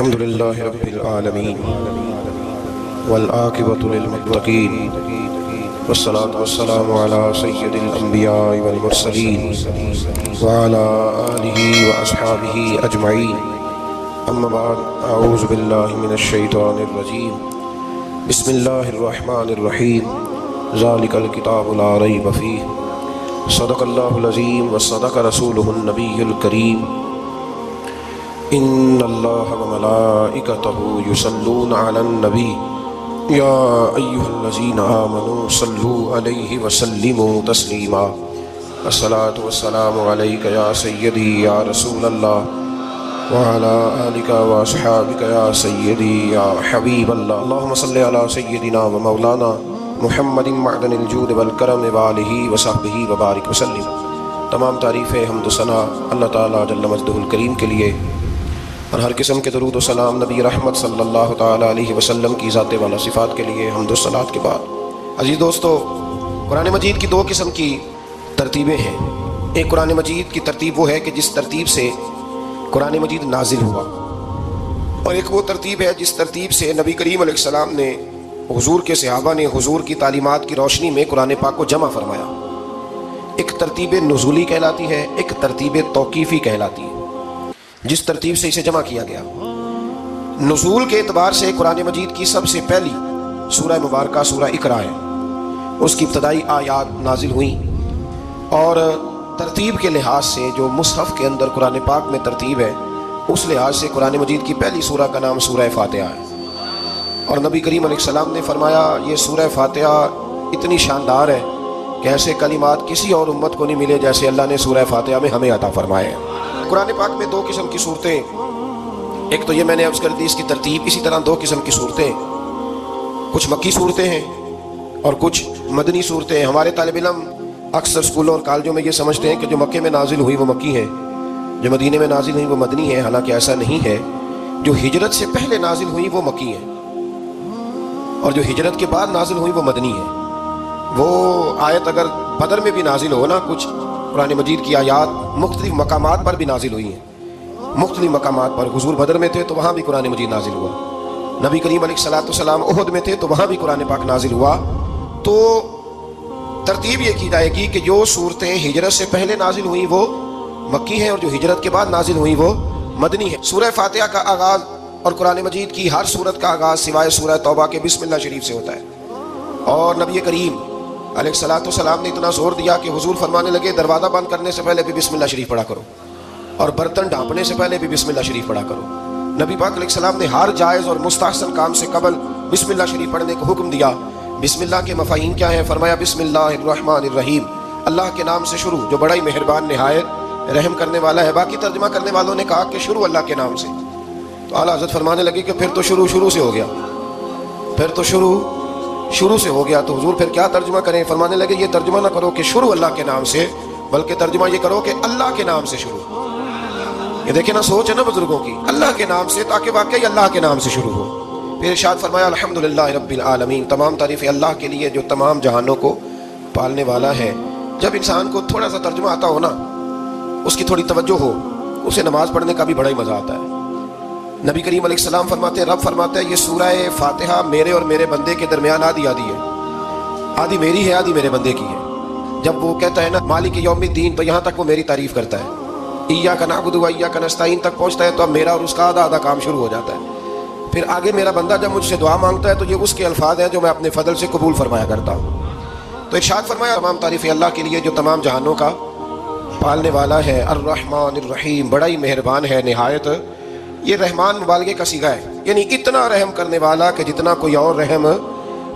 الحمد للہ رب العالمین والعاقبۃ للمتقین والصلاة والسلام علی سید الانبیاء والمرسلین وعلی آلہ واصحابہ اجمعین اما بعد اعوذ باللہ من الشیطان الرجیم بسم اللہ الرحمن الرحیم ذالک الکتاب لا ریب فیہ صدق اللہ العظیم وصدق رسولہ النبی الکریم ان اللہ وملائکتہ یصلون علی النبی یا ایہا الذین آمنوا صلوا علیہ وسلموا تسلیما الصلاۃ والسلام علیک یا سیدی یا رسول اللہ وعلی آلک واصحابک یا سیدی یا حبیب اللہ اللہم صلی علی سیدنا و مولانا محمد معدن الجود والکرم وآلہ وصحبہ وبارک وسلم۔ تمام تعریفیں حمد و ثنا اللہ تعالیٰ جل مجدہ الکریم کے لیے، اور ہر قسم کے درود و سلام نبی رحمت صلی اللہ تعالیٰ علیہ وسلم کی ذات والا صفات کے لیے حمد و صلات کے بعد، عزیز دوستو، قرآن مجید کی دو قسم کی ترتیبیں ہیں۔ ایک قرآن مجید کی ترتیب وہ ہے کہ جس ترتیب سے قرآن مجید نازل ہوا، اور ایک وہ ترتیب ہے جس ترتیب سے نبی کریم علیہ السلام نے، حضور کے صحابہ نے حضور کی تعلیمات کی روشنی میں قرآن پاک کو جمع فرمایا۔ ایک ترتیب نزولی کہلاتی ہے، ایک ترتیب توقیفی کہلاتی ہے، جس ترتیب سے اسے جمع کیا گیا۔ نزول کے اعتبار سے قرآن مجید کی سب سے پہلی سورہ مبارکہ سورہ اقرا ہے، اس کی ابتدائی آیات نازل ہوئیں، اور ترتیب کے لحاظ سے جو مصحف کے اندر قرآن پاک میں ترتیب ہے، اس لحاظ سے قرآن مجید کی پہلی سورہ کا نام سورہ فاتحہ ہے۔ اور نبی کریم علیہ السلام نے فرمایا یہ سورہ فاتحہ اتنی شاندار ہے کہ ایسے کلمات کسی اور امت کو نہیں ملے جیسے اللہ نے سورہ فاتحہ میں ہمیں عطا فرمائے ہیں۔ قرآن پاک میں دو قسم کی صورتیں، ایک تو یہ میں نے عرض کر دی اس کی ترتیب، اسی طرح دو قسم کی صورتیں، کچھ مکی صورتیں ہیں اور کچھ مدنی صورتیں ہیں۔ ہمارے طالب علم اکثر اسکولوں اور کالجوں میں یہ سمجھتے ہیں کہ جو مکے میں نازل ہوئی وہ مکی ہیں، جو مدینے میں نازل ہوئی وہ مدنی ہیں، حالانکہ ایسا نہیں ہے۔ جو ہجرت سے پہلے نازل ہوئی وہ مکی ہیں، اور جو ہجرت کے بعد نازل ہوئی وہ مدنی ہے۔ وہ آیت اگر بدر میں بھی نازل ہو نا، کچھ قرآن مجید کی آیات مختلف مقامات پر بھی نازل ہوئی ہیں، مختلف مقامات پر۔ حضور بدر میں تھے تو وہاں بھی قرآن مجید نازل ہوا، نبی کریم علیہ السلام احد میں تھے تو وہاں بھی قرآن پاک نازل ہوا۔ تو ترتیب یہ کی جائے گی کہ جو صورتیں ہجرت سے پہلے نازل ہوئیں وہ مکی ہیں، اور جو ہجرت کے بعد نازل ہوئیں وہ مدنی ہیں۔ سورہ فاتحہ کا آغاز اور قرآن مجید کی ہر سورت کا آغاز سوائے سورہ توبہ کے بسم اللہ شریف سے ہوتا ہے، اور نبی کریم علیہ السلام نے اتنا زور دیا کہ حضور فرمانے لگے دروازہ بند کرنے سے پہلے بھی بسم اللہ شریف پڑھا کرو، اور برتن ڈھانپنے سے پہلے بھی بسم اللہ شریف پڑھا کرو۔ نبی پاک علیہ السلام نے ہر جائز اور مستحسن کام سے قبل بسم اللہ شریف پڑھنے کا حکم دیا۔ بسم اللہ کے مفاہیم کیا ہیں؟ فرمایا بسم اللہ الرحمن الرحیم، اللہ کے نام سے شروع جو بڑا ہی مہربان نہایت رحم کرنے والا ہے۔ باقی ترجمہ کرنے والوں نے کہا کہ شروع اللہ کے نام سے، تو اعلیٰ حضرت فرمانے لگے کہ پھر تو شروع سے ہو گیا، پھر تو شروع سے ہو گیا، تو حضور پھر کیا ترجمہ کریں؟ فرمانے لگے یہ ترجمہ نہ کرو کہ شروع اللہ کے نام سے، بلکہ ترجمہ یہ کرو کہ اللہ کے نام سے شروع۔ یہ دیکھیں نا، سوچ ہے نا بزرگوں کی، اللہ کے نام سے، تاکہ واقعی اللہ کے نام سے شروع ہو۔ پھر ارشاد فرمایا الحمدللہ رب العالمین، تمام تعریف اللہ کے لیے جو تمام جہانوں کو پالنے والا ہے۔ جب انسان کو تھوڑا سا ترجمہ آتا ہو نا، اس کی تھوڑی توجہ ہو، اسے نماز پڑھنے کا بھی بڑا ہی مزہ آتا ہے۔ نبی کریم علیہ السلام فرماتے ہیں، رب فرماتا ہے یہ سورہ فاتحہ میرے اور میرے بندے کے درمیان آدھی ہے، آدھی میری ہے آدھی میرے بندے کی ہے۔ جب وہ کہتا ہے نا مالک یوم الدین، تو یہاں تک وہ میری تعریف کرتا ہے، ایاک نعبد و ایاک نستعین تک پہنچتا ہے تو اب میرا اور اس کا آدھا کام شروع ہو جاتا ہے۔ پھر آگے میرا بندہ جب مجھ سے دعا مانگتا ہے تو یہ اس کے الفاظ ہیں جو میں اپنے فضل سے قبول فرمایا کرتا ہوں۔ تو ارشاد فرمایا تمام تعریف اللہ کے لیے جو تمام جہانوں کا پالنے والا ہے، الرحمن الرحیم، بڑا ہی مہربان ہے نہایت۔ یہ رحمان مبالغے کا صیغہ ہے، یعنی اتنا رحم کرنے والا کہ جتنا کوئی اور رحم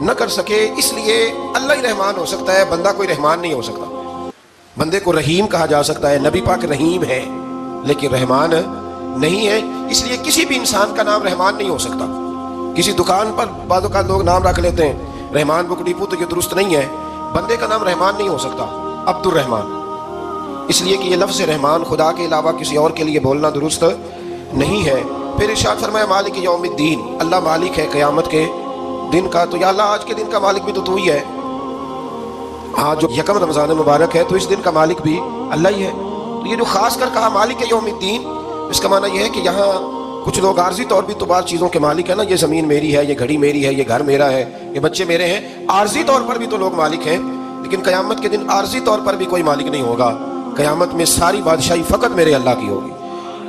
نہ کر سکے، اس لیے اللہ ہی رحمان ہو سکتا ہے، بندہ کوئی رحمان نہیں ہو سکتا۔ بندے کو رحیم کہا جا سکتا ہے، نبی پاک رحیم ہے لیکن رحمان نہیں ہے، اس لیے کسی بھی انسان کا نام رحمان نہیں ہو سکتا۔ کسی دکان پر بعض اوقات لوگ نام رکھ لیتے ہیں رحمان بک ڈپو، تو یہ درست نہیں ہے، بندے کا نام رحمان نہیں ہو سکتا، عبد الرحمان، اس لیے کہ یہ لفظ رحمان خدا کے علاوہ کسی اور کے لیے بولنا درست نہیں ہے۔ پھر ارشاد فرمایا مالک یوم الدین، اللہ مالک ہے قیامت کے دن کا۔ تو یا اللہ آج کے دن کا مالک بھی تو ہی ہے، آج جو یکم رمضان مبارک ہے تو اس دن کا مالک بھی اللہ ہی ہے۔ تو یہ جو خاص کر کہا مالک یوم الدین، اس کا معنی یہ ہے کہ یہاں کچھ لوگ عارضی طور بھی تو بعض چیزوں کے مالک ہیں نا، یہ زمین میری ہے، یہ گھڑی میری ہے، یہ گھر میرا ہے، یہ بچے میرے ہیں، عارضی طور پر بھی تو لوگ مالک ہیں، لیکن قیامت کے دن عارضی طور پر بھی کوئی مالک نہیں ہوگا۔ قیامت میں ساری بادشاہی فقط میرے اللہ کی ہوگی۔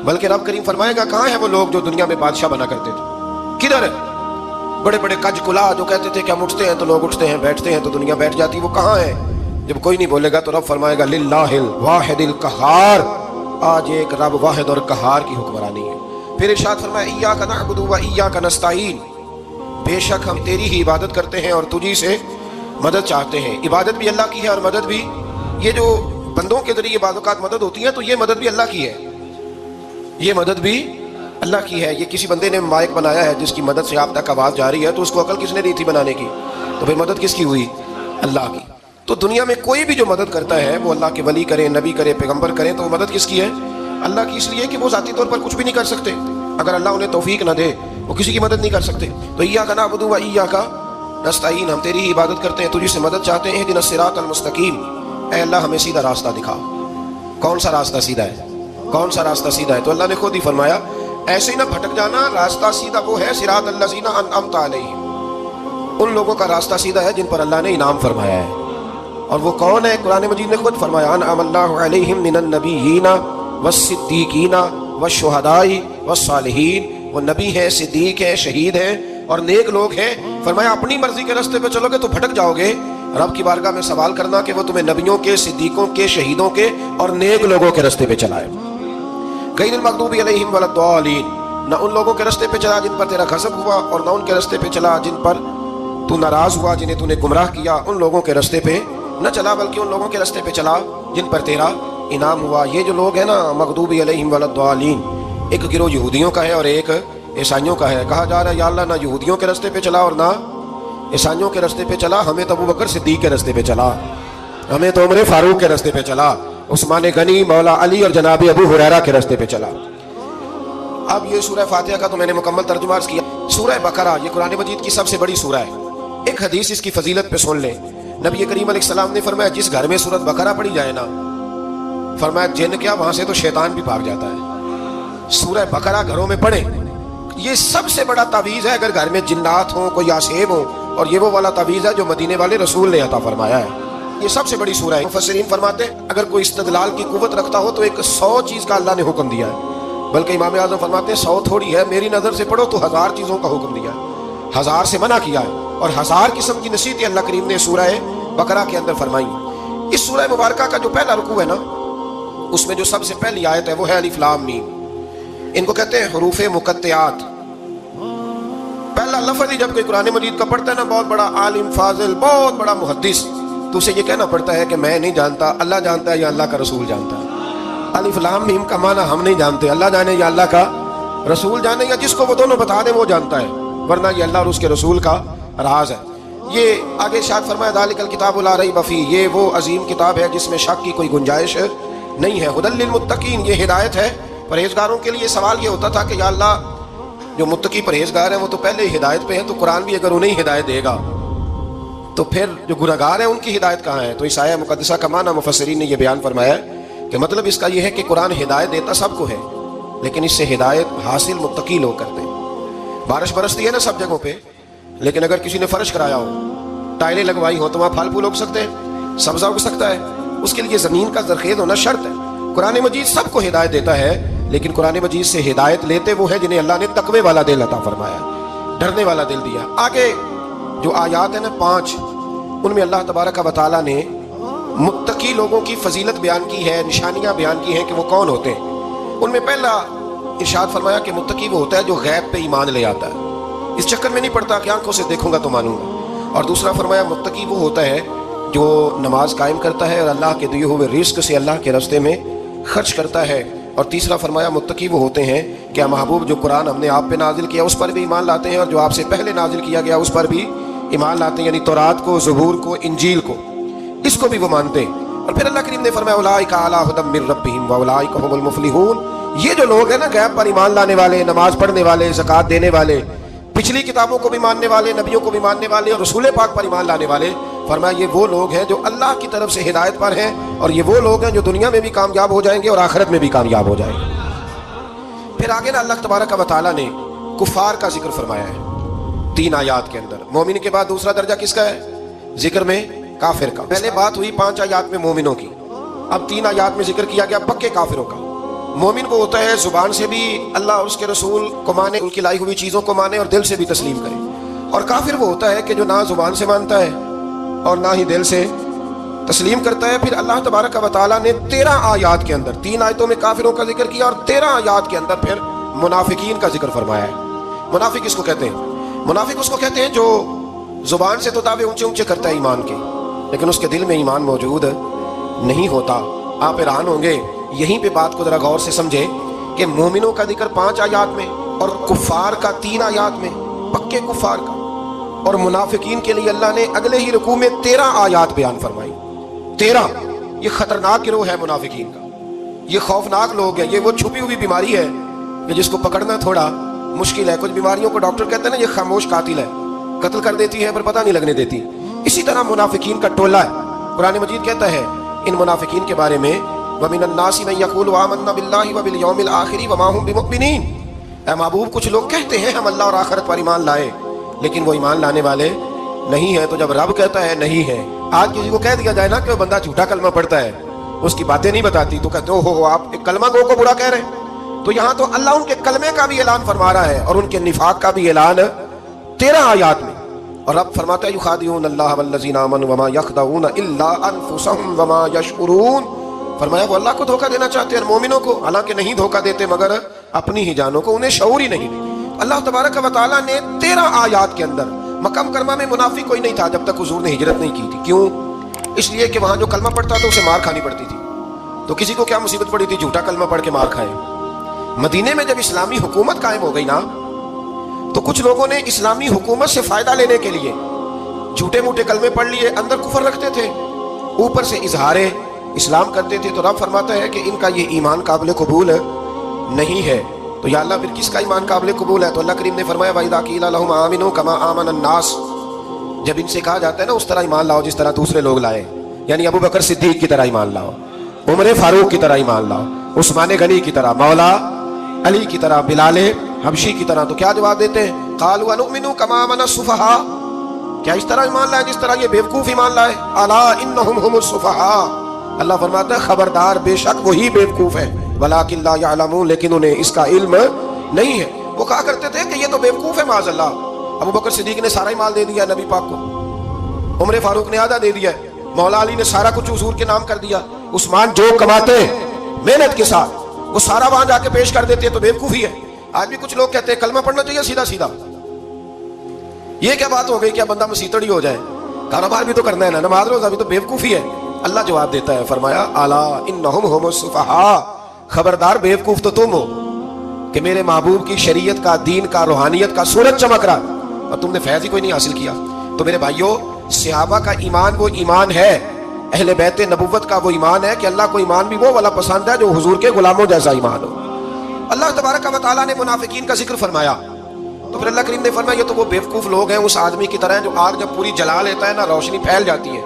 بلکہ رب کریم فرمائے گا کہاں ہیں وہ لوگ جو دنیا میں بادشاہ بنا کرتے تھے، کدھر ہے؟ بڑے بڑے کج کلا جو کہتے تھے کہ ہم اٹھتے ہیں تو لوگ اٹھتے ہیں، بیٹھتے ہیں تو دنیا بیٹھ جاتی، وہ کہاں ہے؟ جب کوئی نہیں بولے گا تو رب فرمائے گا للہ الواحد القہار، آج ایک رب واحد اور قہار کی حکمرانی ہے۔ پھر ارشاد فرمایا ایاک نعبد و ایاک نستعین، بے شک ہم تیری ہی عبادت کرتے ہیں اور تجھی سے مدد چاہتے ہیں۔ عبادت بھی اللہ کی ہے اور مدد بھی، یہ جو بندوں کے ذریعے بعض اوقات مدد ہوتی ہے تو یہ مدد بھی اللہ کی ہے، یہ مدد بھی اللہ کی ہے۔ یہ کسی بندے نے مائک بنایا ہے جس کی مدد سے آپ تک آواز جا رہی ہے، تو اس کو عقل کس نے دی تھی بنانے کی؟ تو پھر مدد کس کی ہوئی؟ اللہ کی۔ تو دنیا میں کوئی بھی جو مدد کرتا ہے وہ اللہ کے ولی کریں، نبی کرے، پیغمبر کریں، تو وہ مدد کس کی ہے؟ اللہ کی، اس لیے کہ وہ ذاتی طور پر کچھ بھی نہیں کر سکتے، اگر اللہ انہیں توفیق نہ دے وہ کسی کی مدد نہیں کر سکتے۔ تو ایاک نعبد و ایاک نستعین، ہم تیری ہی عبادت کرتے ہیں، تجھ سے مدد چاہتے ہیں۔ اہدنا الصراط المستقیم، اے اللہ ہمیں سیدھا راستہ دکھا۔ کون سا راستہ سیدھا ہے؟ کون سا راستہ سیدھا ہے؟ تو اللہ نے خود ہی فرمایا ایسے ہی نہ بھٹک جانا، راستہ سیدھا وہ ہے صراط الذین انعمت علیہم، ان لوگوں کا راستہ سیدھا ہے جن پر اللہ نے انعام فرمایا ہے۔ اور وہ کون ہے؟ قرآن مجید نے خود فرمایا انعم اللہ علیہم من النبیین والصدیقین والشہداء والصالحین، وہ نبی ہیں، صدیق ہیں، شہید ہیں اور نیک لوگ ہیں۔ فرمایا اپنی مرضی کے راستے پہ چلو گے تو بھٹک جاؤ گے، رب کی بارگاہ میں سوال کرنا کہ وہ تمہیں نبیوں کے، صدیقوں کے، شہیدوں کے اور نیک لوگوں کے راستے پہ چلائے۔ غیر المغضوب علیہم ولا الضالین، نہ ان لوگوں کے راستے پہ چلا جن پر تیرا غضب ہوا، اور نہ ان کے راستے پہ چلا جن پر تو ناراض ہوا، جنہیں تو نے گمراہ کیا، ان لوگوں کے راستے پہ نہ چلا، بلکہ ان لوگوں کے راستے پہ چلا جن پر تیرا انعام ہوا۔ یہ جو لوگ ہیں نا مغضوب علیہم ولا الضالین، ایک گروہ یہودیوں کا ہے اور ایک عیسائیوں کا ہے۔ کہا جا رہا ہے یا اللہ نہ یہودیوں کے راستے پہ چلا اور نہ عیسائیوں کے راستے پہ چلا، ہمیں تو ابو بکر صدیق کے راستے پہ چلا، ہمیں تو عمر فاروق کے راستے پہ چلا، عثمان غنی، مولا علی اور جناب ابو ہریرہ کے راستے پہ چلا۔ اب یہ سورہ فاتحہ کا تو میں نے مکمل ترجمہ عرض کیا۔ سورہ بقرہ یہ قرآن مجید کی سب سے بڑی سورہ ہے۔ ایک حدیث اس کی فضیلت پہ سن لیں، نبی کریم علیہ السلام نے فرمایا جس گھر میں سورۃ بقرہ پڑھی جائے نا، فرمایا جن کیا وہاں سے تو شیطان بھی بھاگ جاتا ہے۔ سورہ بقرہ گھروں میں پڑھیں، یہ سب سے بڑا تعویذ ہے اگر گھر میں جنات ہوں، کوئی آسیب ہو، اور یہ وہ والا تعویذ ہے جو مدینے والے رسول نے عطا فرمایا ہے۔ یہ سب سے بڑی سورہ ہے۔ مفسرین فرماتے ہیں اگر کوئی استدلال کی قوت رکھتا ہو تو ایک 100 چیز کا اللہ نے حکم دیا ہے، بلکہ امام اعظم فرماتے ہیں 100 تھوڑی ہے، میری نظر سے پڑھو تو 1000 چیزوں کا حکم دیا ہے، 1000 سے منع کیا ہے، اور 1000 قسم کی نصیحتیں اللہ کریم نے سورہ بقرہ کے اندر فرمائی۔ اس سورہ مبارکہ کا جو پہلا رکوع ہے نا، اس میں جو سب سے پہلی آیت ہے وہ ہے الف لام میم، ان کو کہتے ہیں حروف مقطعات۔ پہلا لفظ ہی جب کوئی قرآن مجید کا پڑھتا ہے نا، بہت بڑا عالم، فاضل، بہت بڑا محدث، تو اسے یہ کہنا پڑتا ہے کہ میں نہیں جانتا، اللہ جانتا ہے یا اللہ کا رسول جانتا ہے۔ الف لام میم کا معنی ہم نہیں جانتے، اللہ جانے یا اللہ کا رسول جانے، یا جس کو وہ دونوں بتا دیں وہ جانتا ہے، ورنہ یہ اللہ اور اس کے رسول کا راز ہے۔ یہ آگے ارشاد فرمایا ذالک الکتاب لا ریب فیہ، یہ وہ عظیم کتاب ہے جس میں شک کی کوئی گنجائش نہیں ہے۔ ھدی للمتقین، یہ ہدایت ہے پرہیزگاروں کے لیے۔ سوال یہ ہوتا تھا کہ یا اللہ جو متقی پرہیزگار ہیں وہ تو پہلے ہی ہدایت پہ ہیں، تو قرآن بھی اگر انہیں ہدایت دے گا تو پھر جو گناہگار ہیں ان کی ہدایت کہاں ہے؟ تو اس آیہ مقدسہ کا معنی مفسرین نے یہ بیان فرمایا ہے کہ مطلب اس کا یہ ہے کہ قرآن ہدایت دیتا سب کو ہے، لیکن اس سے ہدایت حاصل متقی لوگ کرتے ہیں۔ بارش برستی ہے نا سب جگہوں پہ، لیکن اگر کسی نے فرش کرایا ہو، ٹائلیں لگوائی ہو، تو وہاں پھل پھول اگ سکتے ہیں، سبزہ اگ سکتا ہے، اس کے لیے زمین کا زرخیز ہونا شرط ہے۔ قرآن مجید سب کو ہدایت دیتا ہے، لیکن قرآن مجید سے ہدایت لیتے وہ ہیں جنہیں اللہ نے تقوی والا دل عطا فرمایا، ڈرنے والا دل دیا۔ آگے جو آیات ہیں نا 5، ان میں اللہ تبارک و تعالیٰ نے متقی لوگوں کی فضیلت بیان کی ہے، نشانیاں بیان کی ہیں کہ وہ کون ہوتے ہیں۔ ان میں پہلا ارشاد فرمایا کہ متقی وہ ہوتا ہے جو غیب پہ ایمان لے آتا ہے، اس چکر میں نہیں پڑتا کہ آنکھوں سے دیکھوں گا تو مانوں گا۔ اور دوسرا فرمایا متقی وہ ہوتا ہے جو نماز قائم کرتا ہے اور اللہ کے دیے ہوئے رزق سے اللہ کے راستے میں خرچ کرتا ہے۔ اور تیسرا فرمایا متقی وہ ہوتے ہیں کہ محبوب جو قرآن ہم نے آپ پہ نازل کیا اس پر بھی ایمان لاتے ہیں، اور جو آپ سے پہلے نازل کیا گیا اس پر بھی ایمان لاتے ہیں، یعنی تورات کو، زبور کو، انجیل کو، اس کو بھی وہ مانتے ہیں۔ اور پھر اللہ کریم نے فرمایا اولئک علی ھدی من ربہم واولئک هم المفلحون، یہ جو لوگ ہیں نا غیب پر ایمان لانے والے، نماز پڑھنے والے، زکوٰۃ دینے والے، پچھلی کتابوں کو بھی ماننے والے، نبیوں کو بھی ماننے والے اور رسول پاک پر ایمان لانے والے، فرمایا یہ وہ لوگ ہیں جو اللہ کی طرف سے ہدایت پر ہیں، اور یہ وہ لوگ ہیں جو دنیا میں بھی کامیاب ہو جائیں گے اور آخرت میں بھی کامیاب ہو جائیں گے۔ پھر آگے نا اللہ تبارک و تعالیٰ نے کفار کا ذکر فرمایا ہے 3 آیات کے اندر. مومن کے بعد دوسرا درجہ کس کا ہے ذکر میں؟ کافر کا. پہلے بات ہوئی 5 آیات میں مومنوں کی، اب 3 آیات میں ذکر کیا گیا پکے کافروں کا. مومن وہ ہوتا ہے زبان سے بھی اللہ اور اس کے رسول کو مانے، ان کی لائی ہوئی چیزوں کو مانے اور دل سے بھی تسلیم کرے. اور کافر وہ ہوتا ہے کہ جو نہ زبان سے مانتا ہے اور نہ ہی دل سے تسلیم کرتا ہے. پھر اللہ تبارک و تعالیٰ نے 13 آیات کے اندر 3 آیتوں میں کافروں کا ذکر کیا اور 13 آیات کے اندر پھر منافقین کا ذکر فرمایا ہے. منافق کس کو کہتے ہیں؟ منافق اس کو کہتے ہیں جو زبان سے تو دعوے اونچے اونچے کرتا ہے ایمان کے، لیکن اس کے دل میں ایمان موجود نہیں ہوتا. آپ حیران ہوں گے، یہیں پہ بات کو ذرا غور سے سمجھیں کہ مومنوں کا ذکر 5 آیات میں اور کفار کا 3 آیات میں، پکے کفار کا. اور منافقین کے لیے اللہ نے اگلے ہی رکوع میں 13 آیات بیان فرمائی. 13. یہ خطرناک گروہ ہے منافقین کا، یہ خوفناک لوگ ہیں. یہ وہ چھپی ہوئی بیماری ہے کہ جس کو پکڑنا تھوڑا مشکل ہے. کچھ بیماریوں کو ڈاکٹر کہتے ہیں نا یہ خاموش قاتل ہے، قتل کر دیتی ہے پر پتہ نہیں لگنے دیتی. اسی طرح منافقین کا ٹولہ ہے. قرآن مجید کہتا ہے ان منافقین کے بارے میں وَمِنَ النَّاسِ مَن يَقُولُ آمَنَّا بِاللَّهِ وَبِالْيَوْمِ الْآخِرِ وَمَا هُمْ بِمُؤْمِنِينَ. اے محبوب کچھ لوگ کہتے ہیں ہم اللہ اور آخرت پر ایمان لائے، لیکن وہ ایمان لانے والے نہیں ہیں. تو جب رب کہتا ہے نہیں ہے، آج کسی کو کہہ دیا جائے نا کہ وہ بندہ جھوٹا کلمہ پڑھتا ہے، اس کی باتیں نہیں بتاتی، تو کہتے ہو آپ ایک کلمہ گو کو برا کہہ رہے ہیں. تو یہاں تو اللہ ان کے کلمے کا بھی اعلان فرما رہا ہے اور ان کے نفاق کا بھی اعلان 13 آیات میں. اور رب فرماتا ہے یخادعون اللہ والذین آمنوا وما یخدعون الا انفسهم وما یشعرون. فرمایا وہ اللہ کو دھوکہ دینا چاہتے ہیں مومنوں کو، حالانکہ نہیں دھوکہ دیتے مگر اپنی ہی جانوں کو، انہیں شعور ہی نہیں. اللہ تبارک و تعالیٰ نے 13 آیات کے اندر مکہ مکرمہ میں منافق کوئی نہیں تھا جب تک حضور نے ہجرت نہیں کی تھی. کیوں؟ اس لیے کہ وہاں جو کلمہ پڑھتا تھا اسے مار کھانی پڑتی تھی. تو کسی کو کیا مصیبت پڑی تھی جھوٹا کلمہ پڑھ کے مار کھائے. مدینے میں جب اسلامی حکومت قائم ہو گئی نا، تو کچھ لوگوں نے اسلامی حکومت سے فائدہ لینے کے لیے جھوٹے موٹے کلمے پڑھ لیے، اندر کفر رکھتے تھے، اوپر سے اظہار اسلام کرتے تھے. تو رب فرماتا ہے کہ ان کا یہ ایمان قابل قبول نہیں ہے. تو یا اللہ پھر کس کا ایمان قابل قبول ہے؟ تو اللہ کریم نے فرمایا وَإِذَا قِيلَ لَهُمْ آمِنُوا كَمَا آمَنَ النَّاسُ. جب ان سے کہا جاتا ہے نا اس طرح ایمان لاؤ جس طرح دوسرے لوگ لائے، یعنی ابو بکر صدیق کی طرح ایمان لاؤ، عمر فاروق کی طرح ایمان لاؤ، عثمان غنی کی طرح، مولا علی کی طرح، بلال حبشی کی طرح، تو کیا جواب دیتے ہیں؟ قالوا انؤمن كما آمن السفهاء. کیا اس طرح ایمان لائے جس طرح یہ بیوقوف ایمان لائے؟ الا انهم هم السفهاء. اللہ فرماتا ہے خبردار بے شک وہی بیوقوف ہے، ولکن لا يعلمون، لیکن انہیں اس کا علم نہیں ہے. وہ کہا کرتے تھے کہ یہ تو بیوقوف ہے معاذ اللہ. ابو بکر صدیق نے سارا ہی مال دے دیا نبی پاک کو، عمر فاروق نے آدھا دے دیا، مولا علی نے سارا کچھ حضور کے نام کر دیا، عثمان جو کماتے ہیں محنت کے ساتھ وہ سارا وہاں جا کے پیش کر دیتے ہیں، تو بیوقوفی ہے. آج بھی کچھ لوگ کہتے ہیں کلمہ پڑھنا چاہیے سیدھا سیدھا. یہ کیا بات ہو گئی؟ کیا بندہ مسیتڑی ہو جائے؟ کاروبار بھی تو کرنا ہے نا، نماز روزہ بھی تو بیوقوفی ہے. اللہ جواب دیتا ہے، فرمایا الا انہم هم السفہاء. خبردار بیوقوف تو تم ہو کہ میرے محبوب کی شریعت کا، دین کا، روحانیت کا سورج چمک رہا اور تم نے فیض ہی کوئی نہیں حاصل کیا. تو میرے بھائیو، صحابہ کا ایمان وہ ایمان ہے، اہل بیت نبوت کا وہ ایمان ہے کہ اللہ کو ایمان بھی وہ والا پسند ہے جو حضور کے غلاموں جیسا ایمان ہو. اللہ تبارک و تعالیٰ نے منافقین کا ذکر فرمایا تو پھر اللہ کریم نے فرمایا یہ تو وہ بیوقوف لوگ ہیں اس آدمی کی طرح جو آگ جب پوری جلا لیتا ہے نا، روشنی پھیل جاتی ہے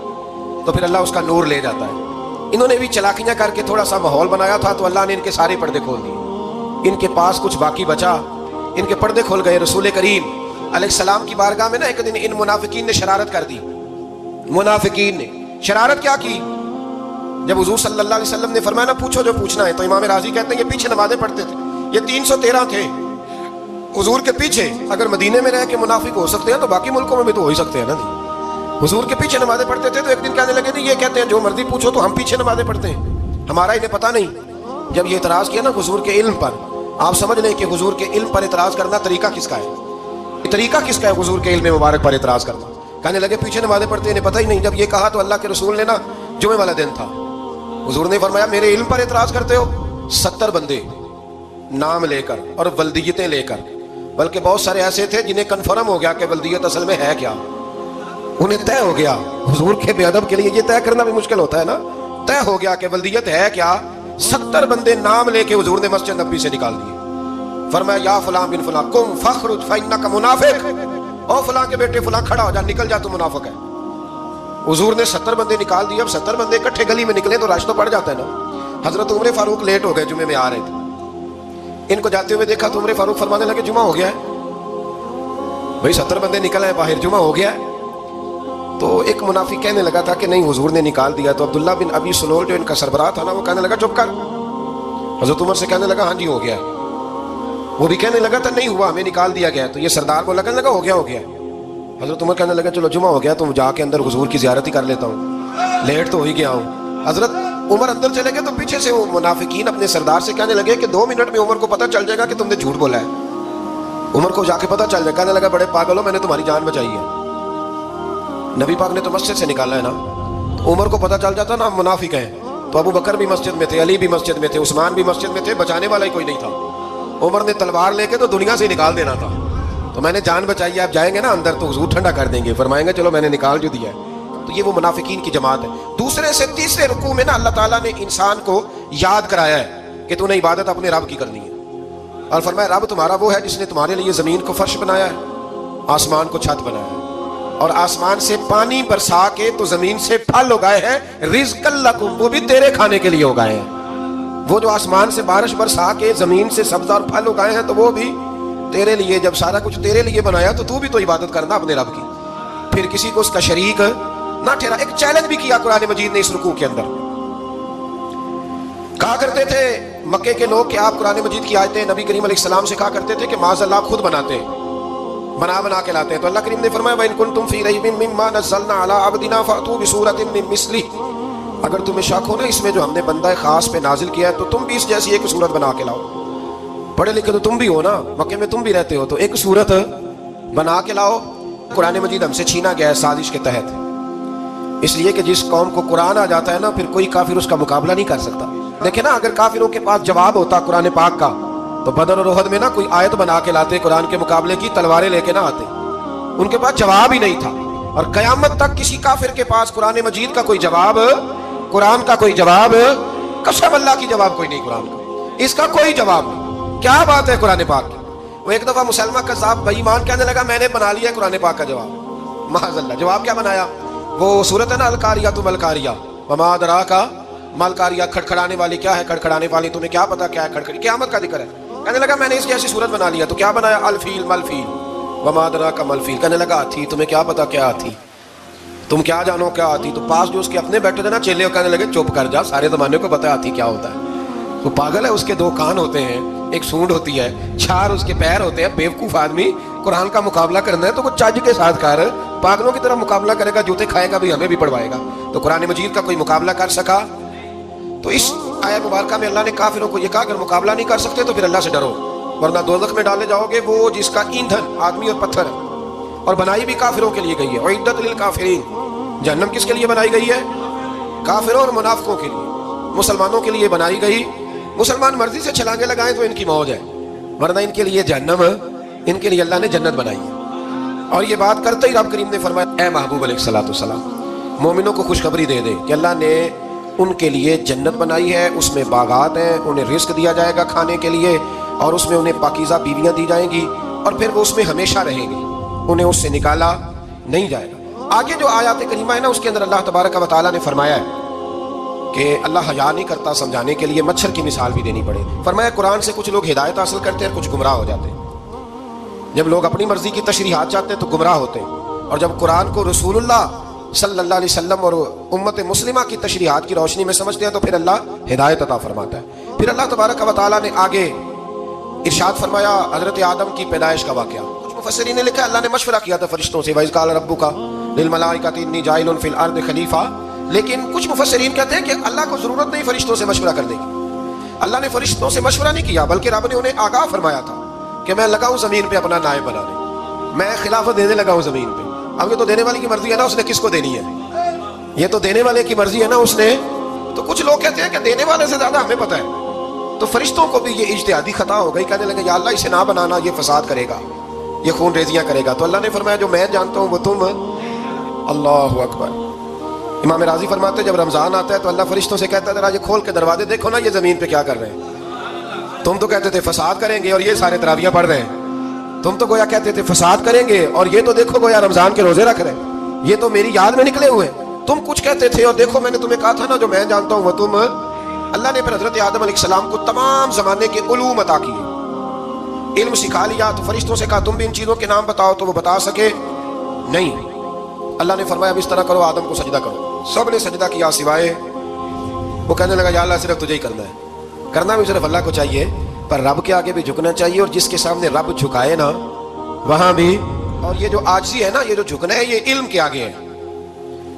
تو پھر اللہ اس کا نور لے جاتا ہے. انہوں نے بھی چلاکیاں کر کے تھوڑا سا ماحول بنایا تھا تو اللہ نے ان کے سارے پردے کھول دیے. ان کے پاس کچھ باقی بچا، ان کے پردے کھول گئے. رسول کریم علیہ السلام کی بارگاہ میں نا ایک دن ان منافقین نے شرارت کر دی. منافقین نے شرارت کیا کی؟ جب حضور صلی اللہ علیہ وسلم نے فرمایا نا پوچھو جو پوچھنا ہے، تو امام راضی کہتے ہیں یہ پیچھے نمازیں پڑھتے تھے، یہ 313 تھے حضور کے پیچھے. اگر مدینے میں رہ کے منافق ہو سکتے ہیں تو باقی ملکوں میں بھی تو ہو ہی سکتے ہیں نا. حضور کے پیچھے نمازیں پڑھتے تھے تو ایک دن کہنے لگے نہیں، یہ کہتے ہیں جو مرضی پوچھو تو ہم پیچھے نمازیں پڑھتے ہیں، ہمارا انہیں پتہ نہیں. جب یہ اعتراض کیا نا حضور کے علم پر، آپ سمجھ لیں کہ حضور کے علم پر اعتراض کرنا طریقہ کس کا ہے؟ طریقہ کس کا ہے حضور کے علم مبارک پر اعتراض کرنا؟ کہنے لگے پیچھے نمازیں پڑھتے انہیں پتہ ہی نہیں. جب یہ کہا تو اللہ کے رسول نے نا، جمعے والا دن تھا، حضور نے فرمایا میرے علم پر اعتراض کرتے ہو؟ 70 بندے نام لے کر اور ولدیتیں لے کر، بلکہ بہت سارے ایسے تھے جنہیں کنفرم ہو گیا کہ ولدیت اصل میں ہے کیا، انہیں طے ہو گیا. حضور کے بے ادب کے لیے یہ طے کرنا بھی مشکل ہوتا ہے نا. طے ہو گیا کہ ولدیت ہے کیا. 70 بندے نام لے کے حضور نے مسجد نبوی سے نکال دیے. فرمایا یا فلاں بن فلاں قم فخرج فإنک منافق، او فلاں کے بیٹے فلاں کھڑا ہو جا، نکل جا تو منافق ہے. حضور نے 70 بندے نکال دیے. اب 70 بندے اکٹھے گلی میں نکلے تو رش تو پڑ جاتا ہے نا. حضرت عمر فاروق لیٹ ہو گئے، جمعے میں آ رہے تھے. ان کو جاتے ہوئے دیکھا تو عمر فاروق فرمانے لگے جمعہ ہو گیا ہے بھائی، 70 بندے نکل آئے باہر، جمعہ ہو گیا ہے. تو ایک منافق کہنے لگا تھا کہ نہیں حضور نے نکال دیا. تو عبداللہ بن ابی سلول جو ان کا سربراہ تھا نا، وہ کہنے لگا چپ کر. حضرت عمر سے کہنے لگا ہاں جی ہو گیا ہے. وہ بھی کہنے لگا تھا نہیں ہوا، ہمیں نکال دیا گیا. تو یہ سردار کو کہنے لگا ہو گیا ہو گیا. حضرت عمر کہنے لگا چلو جمعہ ہو گیا تو جا کے اندر حضور کی زیارت ہی کر لیتا ہوں، لیٹ تو ہو ہی گیا ہوں. حضرت عمر اندر چلے گئے تو پیچھے سے وہ منافقین اپنے سردار سے کہنے لگے کہ 2 منٹ میں عمر کو پتہ چل جائے گا کہ تم نے جھوٹ بولا ہے. عمر کو جا کے پتہ چل جائے. کہنے لگا بڑے پاگل ہو، میں نے تمہاری جان بچائی ہے، نبی پاک نے تو مسجد سے نکالا ہے نا. تو عمر کو پتہ چل جاتا نا ہم منافق ہیں. تو ابو بکر بھی مسجد میں تھے، علی بھی مسجد میں تھے، عثمان بھی مسجد میں تھے، بچانے والا ہی کوئی نہیں تھا. عمر نے تلوار لے کے تو دنیا سے نکال دینا تھا. تو میں نے جان بچائی ہے، آپ جائیں گے نا اندر تو حضور ٹھنڈا کر دیں گے. فرمائیں گے چلو میں نے نکال جو دیا ہے. تو یہ وہ منافقین کی جماعت ہے. دوسرے سے تیسرے رکوع میں نا اللہ تعالیٰ نے انسان کو یاد کرایا ہے کہ تو نے عبادت اپنے رب کی کرنی ہے. اور فرمایا رب تمہارا وہ ہے جس نے تمہارے لیے زمین کو فرش بنایا ہے، آسمان کو چھت بنایا ہے، اور آسمان سے پانی برسا کے تو زمین سے پھل اگائے ہیں، رزق لکم، وہ بھی تیرے کھانے کے لیے اگائے ہیں. وہ جو آسمان سے بارش برسا کے زمین سے سبز اور پھل اگائے ہیں تو وہ بھی تیرے لیے. جب سارا کچھ تیرے لیے بنایا تو بھی تو عبادت کرنا اپنے رب کی، پھر کسی کو اس کا شریک نہ ٹھہرا. ایک چیلنج بھی کیا قرآن مجید نے اس رکوع کے اندر. کہا کرتے تھے مکے کے لوگ کہ آپ قرآن مجید کی آیتیں نبی کریم علیہ السلام سے کہا کرتے تھے کہ معاذ اللہ خود بناتے ہیں، بنا کے لاتے ہیں. تو اللہ کریم نے فرمایا وَإِن كُنتُمْ فِي رَيْبٍ مِّمَّا نَزَّلْنَا عَلَىٰ عَبْدِنَا فَأْتُوا بِسُورَةٍ مِّن مِّثْلِهِ، اگر تمہیں شک ہو نا اس میں جو ہم نے بندہ خاص پہ نازل کیا ہے تو تم بھی اس جیسی ایک صورت بنا کے لاؤ. پڑھے لکھے تو تم بھی ہو نا، مکے میں تم بھی رہتے ہو، تو ایک صورت بنا کے لاؤ. قرآن مجید ہم سے چھینا گیا ہے سازش کے تحت، اس لیے کہ جس قوم کو قرآن آ جاتا ہے نا پھر کوئی کافر اس کا مقابلہ نہیں کر سکتا. دیکھیں نا اگر کافروں کے پاس جواب ہوتا قرآن پاک کا تو بدر اور احد میں نا کوئی آیت بنا کے لاتے قرآن کے مقابلے کی، تلواریں لے کے نہ آتے. ان کے پاس جواب ہی نہیں تھا. اور قیامت تک کسی کافر کے پاس قرآن مجید کا کوئی جواب، قرآن کا کوئی جواب، قسم اللہ کی جواب کوئی نہیں. قرآن کا اس کا کوئی جواب نہیں. کیا بات ہے قرآن پاک کی. وہ ایک دفعہ مسلمہ کذاب بے ایمان کہنے لگا میں نے بنا لیا قرآن پاک کا جواب. معاذ اللہ. جواب کیا بنایا؟ وہ صورت ہے نا القاریہ تو ملکاریہ، وما ادراک ملکاریہ، کھڑکھڑانے والی. کیا ہے کھڑکھڑانے والی؟ تمہیں کیا پتا کیا ہے کھڑکھڑی؟ قیامت کا ذکر ہے. کہنے لگا میں نے اس کی ایسی صورت بنا لیا. تو کیا بنایا؟ الفیل ملفیل، وما ادراک ملفیل. کہنے لگا ہاتھی. تمہیں کیا پتا کیا ہاتھی؟ تم کیا جانو کیا ہاتھی؟ تو پاس جو اس کے اپنے بیٹھے تھے نا چیلے، کہنے لگے چپ کر جا، سارے زمانے کو پتا ہاتھی کیا ہوتا ہے. تو پاگل ہے، اس کے 2 کان ہوتے ہیں، ایک سونڈ ہوتی ہے، 4 اس کے پیر ہوتے ہیں. بیوقوف آدمی قرآن کا مقابلہ کرنا ہے تو وہ چج کے ساتھ کر، پاگلوں کی طرح مقابلہ کرے گا، جوتے کھائے گا بھی، ہمیں بھی پڑھوائے گا. تو قرآن مجید کا کوئی مقابلہ کر سکا؟ تو اس آیت مبارکہ میں اللہ نے کافروں کو یہ کہا اگر مقابلہ نہیں کر سکتے تو پھر اللہ سے ڈرو ورنہ دوزخ میں ڈالے جاؤ گے، وہ جس کا ایندھن آدمی اور پتھر ہے. اور بنائی بھی کافروں کے لیے گئی ہے. اعدت للکافرین، جہنم کس کے لیے بنائی گئی ہے؟ کافروں اور منافقوں کے لیے. مسلمانوں کے لیے بنائی گئی. مسلمان مرضی سے چھلانگے لگائیں تو ان کی موج ہے، ورنہ ان کے لیے جہنم، ان کے لیے اللہ نے جنت بنائی ہے. اور یہ بات کرتے ہی رب کریم نے فرمایا اے محبوب علیہ الصلوۃ والسلام مومنوں کو خوشخبری دے دے کہ اللہ نے ان کے لیے جنت بنائی ہے، اس میں باغات ہیں، انہیں رزق دیا جائے گا کھانے کے لیے، اور اس میں انہیں پاکیزہ بیویاں دی جائیں گی، اور پھر وہ اس میں ہمیشہ رہیں گے، انہیں اس سے نکالا نہیں جائے گا. آگے جو آیات کریمہ ہے نا اس کے اندر اللہ تبارک و تعالیٰ نے فرمایا ہے کہ اللہ حیا نہیں کرتا سمجھانے کے لیے مچھر کی مثال بھی دینی پڑے. فرمایا قرآن سے کچھ لوگ ہدایت حاصل کرتے ہیں، کچھ گمراہ ہو جاتے ہیں. جب لوگ اپنی مرضی کی تشریحات چاہتے ہیں تو گمراہ ہوتے ہیں، اور جب قرآن کو رسول اللہ صلی اللہ علیہ وسلم اور امت مسلمہ کی تشریحات کی روشنی میں سمجھتے ہیں تو پھر اللہ ہدایت عطا فرماتا ہے. پھر اللہ تبارک و تعالیٰ نے آگے ارشاد فرمایا حضرت آدم کی پیدائش کا واقعہ. کچھ مفسرین نے لکھا اللہ نے مشورہ کیا تھا فرشتوں سے، وَإِذْ قَالَ رَبُّكَ لِلْمَلَائِكَةِ إِنِّي جَاعِلٌ فِي الْأَرْضِ خَلِيفَةً. لیکن کچھ مفسرین کہتے ہیں کہ اللہ کو ضرورت نہیں فرشتوں سے مشورہ کرنے کی. اللہ نے فرشتوں سے مشورہ نہیں کیا بلکہ رب نے انہیں آگاہ فرمایا تھا کہ میں لگا ہوں زمین پہ اپنا نائب بنانے، میں خلافت دینے لگا ہوں زمین پہ. اب یہ تو دینے والے کی مرضی ہے نا، اس نے کس کو دینی ہے؟ یہ تو دینے والے کی مرضی ہے نا، اس نے. تو کچھ لوگ کہتے ہیں کہ دینے والے سے زیادہ ہمیں پتہ ہے. تو فرشتوں کو بھی یہ اجتہادی خطا ہو گئی، کہنے لگے یا اللہ اسے نہ بنانا، یہ فساد کرے گا، یہ خون ریزیاں کرے گا. تو اللہ نے فرمایا جو میں جانتا ہوں وہ تم. اللہ اکبر. امام راضی فرماتے ہیں جب رمضان آتا ہے تو اللہ فرشتوں سے کہتا ہے ذرا یہ کھول کے دروازے دیکھو نا یہ زمین پہ کیا کر رہے ہیں. تم تو کہتے تھے فساد کریں گے اور یہ سارے تراویحیں پڑھ رہے ہیں. تم تو گویا کہتے تھے فساد کریں گے اور یہ تو دیکھو گویا رمضان کے روزے رکھ رہے ہیں. یہ تو میری یاد میں نکلے ہوئے. تم کچھ کہتے تھے اور دیکھو میں نے تمہیں کہا تھا نا جو میں جانتا ہوں وہ تم. اللہ نے پھر حضرت آدم علیہ السلام کو تمام زمانے کے علوم عطا کیے. علم سکھا لیا تو فرشتوں سے کہا تم بھی ان چیزوں کے نام بتاؤ تو وہ بتا سکے نہیں. اللہ نے فرمایا اب اس طرح کرو، آدم کو سجدہ کرو. سب نے سجدہ کیا سوائے وہ. کہنے لگا یا اللہ صرف تجھے ہی کرنا ہے. کرنا بھی صرف اللہ کو چاہیے، پر رب کے آگے بھی جھکنا چاہیے، اور جس کے سامنے رب جھکائے نا وہاں بھی. اور یہ جو عاجزی ہے نا، یہ جو جھکنا ہے، یہ علم کے آگے ہے.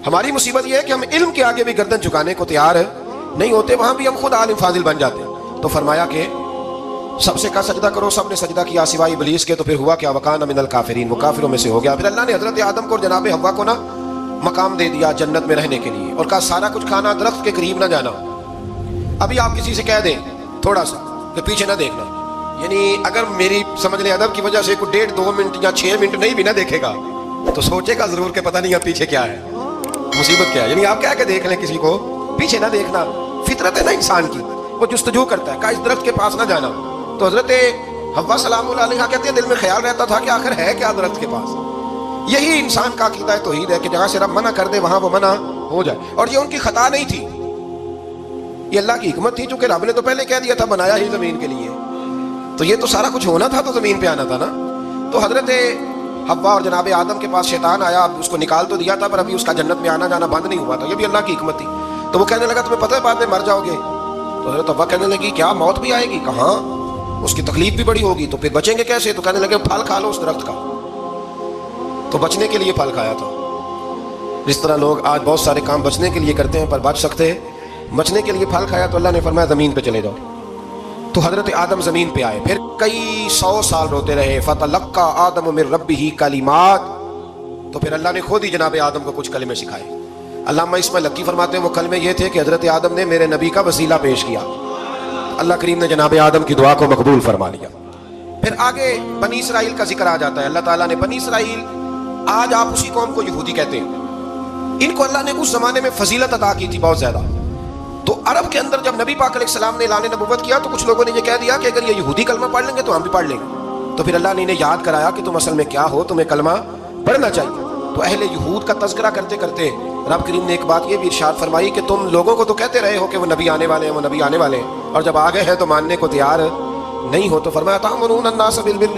ہماری مصیبت یہ ہے کہ ہم علم کے آگے بھی گردن جھکانے کو تیار نہیں ہوتے، وہاں بھی ہم خود عالم فاضل بن جاتے ہیں. تو فرمایا کہ سب سے کہا سجدہ کرو، سب نے سجدہ کیا سوائے ابلیس کے. تو پھر ہوا کیا؟ وکان من الکافرین، وہ کافروں میں سے ہو گیا. پھر اللہ نے حضرت آدم کو اور جناب حوا کو نا مقام دے دیا جنت میں رہنے کے لیے، اور کہا سارا کچھ کھانا، درخت کے قریب نہ جانا. ابھی آپ کسی سے کہہ دیں تھوڑا سا کہ پیچھے نہ دیکھنا، یعنی اگر میری سمجھ لیں ادب کی وجہ سے کوئی 1.5 منٹ یا 6 منٹ نہیں بھی نہ دیکھے گا تو سوچے گا ضرور کہ پتہ نہیں اب پیچھے کیا ہے، مصیبت کیا ہے. یعنی آپ کہہ کے دیکھ لیں کسی کو، پیچھے نہ دیکھنا. فطرت ہے نا انسان کی، وہ جستجو کرتا ہے، کہا اس درخت کے پاس نہ جانا. تو حضرت حوا سلام اللہ علیہا کہتے ہیں دل میں خیال رہتا تھا کہ آخر ہے کیا درخت کے پاس. یہی انسان کا عقیدہ توحید ہے کہ جہاں سے رب منع کر دے وہاں وہ منع ہو جائے. اور یہ ان کی خطا نہیں تھی، یہ اللہ کی حکمت تھی، چونکہ رب نے تو پہلے کہہ دیا تھا بنایا ہی زمین کے لیے، تو یہ تو سارا کچھ ہونا تھا تو زمین پہ آنا تھا نا. تو حضرت حوا اور جناب آدم کے پاس شیطان آیا، اب اس کو نکال تو دیا تھا پر ابھی اس کا جنت میں آنا جانا بند نہیں ہوا تھا. یہ بھی اللہ کی حکمت تھی. تو وہ کہنے لگا تمہیں پتہ ہے بعد میں مر جاؤ گے. تو حضرت حوا کہنے لگی کیا موت بھی آئے گی؟ کہاں، اس کی تکلیف بھی بڑی ہوگی، تو پھر بچیں گے کیسے؟ تو کہنے لگے پھل کھا لو اس درخت کا. تو بچنے کے لیے پھل کھایا تھا. جس طرح لوگ آج بہت سارے کام بچنے کے لیے کرتے ہیں پر بچ سکتے، بچنے کے لیے پھل کھایا. تو اللہ نے فرمایا زمین پہ چلے جاؤ. تو حضرت آدم زمین پہ آئے، پھر کئی 100 سال روتے رہے. فتلقى آدم من ربه کلمات، تو پھر اللہ نے خود ہی جناب آدم کو کچھ کلمے سکھائے. علامہ اسماعیل لکی فرماتے ہیں وہ کلمے یہ تھے کہ حضرت آدم نے میرے نبی کا وسیلہ پیش کیا، اللہ کریم نے جناب آدم کی دعا کو مقبول فرما لیا. پھر آگے بنی اسرائیل کا ذکر آ جاتا ہے. اللہ تعالیٰ نے بنی اسرائیل، آج آپ اسی قوم کو یہودی کہتے ہیں، ان کو اللہ نے اس زمانے میں فضیلت عطا کی تھی بہت زیادہ. تو عرب کے اندر جب نبی پاک علیہ السلام نے اعلان نبوت کیا تو کچھ لوگوں نے یہ کہہ دیا کہ اگر یہ یہودی کلمہ پڑھ لیں گے تو ہم بھی پڑھ لیں گے. تو پھر اللہ نے انہیں یاد کرایا کہ تم اصل میں کیا ہو، تمہیں کلمہ پڑھنا چاہیے. تو اہل یہود کا تذکرہ کرتے کرتے رب کریم نے ایک بات یہ بھی ارشاد فرمائی کہ تم لوگوں کو تو کہتے رہے ہو کہ وہ نبی آنے والے ہیں، وہ نبی آنے والے ہیں، اور جب آ گئے ہیں تو ماننے کو تیار نہیں ہو. تو فرمایا تأمرون الناس بالبر